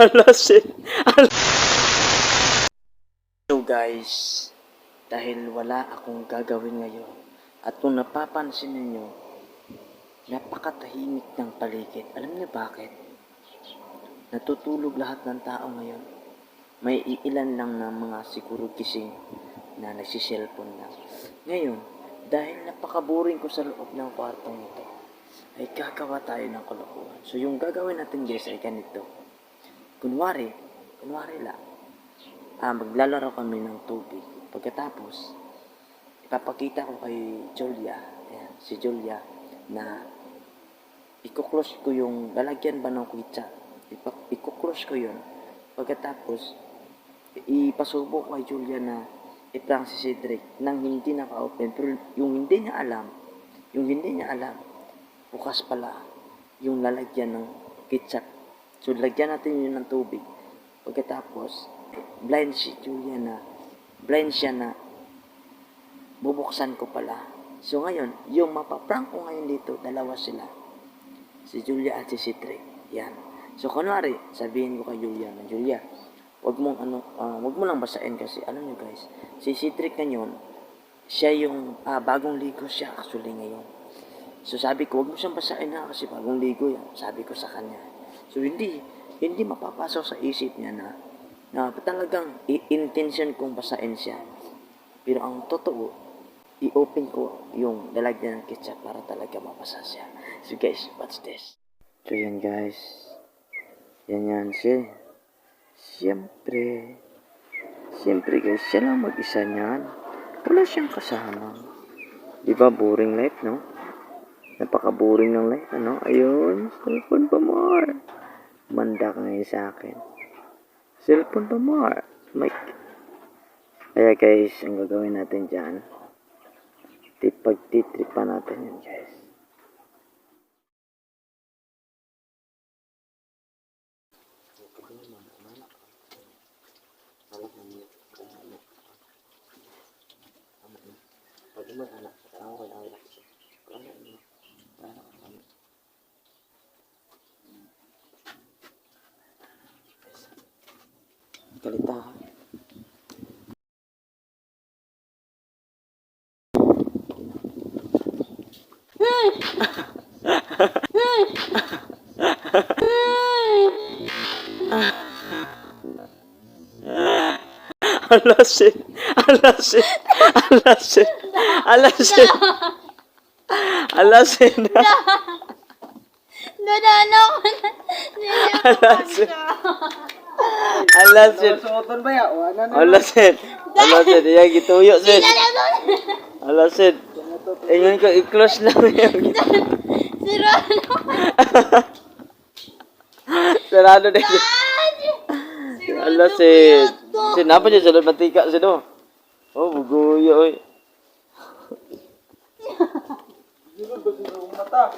Alasin. So guys, dahil wala akong gagawin ngayon, at kung napapansin ninyo, napakatahimik ng paligid. Alam niyo bakit? Natutulog lahat ng tao ngayon. May iilan lang na mga siguro gising na nagsiselfone lang. Ngayon, dahil napakaboring ko sa loob ng kwartong ito, ay gagawa tayo ng kalokohan. So yung gagawin natin guys ay ganito. Kunwari lang, maglalaro kami ng tubig. Pagkatapos, ipapakita ko kay Julia, si Julia, na i-close ko yung lalagyan ba ng kuitsa. I-close ko yun. Pagkatapos, ipasubo ko kay Julia na i-prank si Cedric nang hindi naka-open. Pero yung hindi niya alam, bukas pala yung lalagyan ng ketchup. So, lagyan natin yun ng tubig. Pagkatapos, blind siya na bubuksan ko pala. So, ngayon, yung mapaprank ko ngayon dito, dalawa sila. Si Julia at si Cedric. Yan. So, kunwari, sabihin ko kay Julia na, Julia, wag mo lang basahin kasi, alam nyo guys, si Cedric ngayon, siya yung, bagong ligo siya actually ngayon. So, sabi ko, wag mo siyang basahin na kasi bagong ligo yan. Sabi ko sa kanya. So, hindi mapapasok sa isip niya na talagang intention kong basahin siya. Pero ang totoo, i-open ko yung lalagyan ng ketchup para talaga mabasa siya. So guys, watch this. So yan guys. Yan siya. Siyempre guys, siya lang mag-isa niyan. Wala siyang kasama. Diba boring life, no? Napaka-boring ng life, ano? Ayun, cellphone pa more. Manda ka ngayon sa akin. Cellphone pa more. Mike. Kaya guys, ang gagawin natin dyan, pagtitripan natin yan guys. Kalita ha. Alasin. Alasin. Iya gituyo sin. Alasin. Ingon ko i-close lang yan. Sarado din. Alasin. Sinapa niya sulod mantika sino? Oh, buguyo oy. Mata.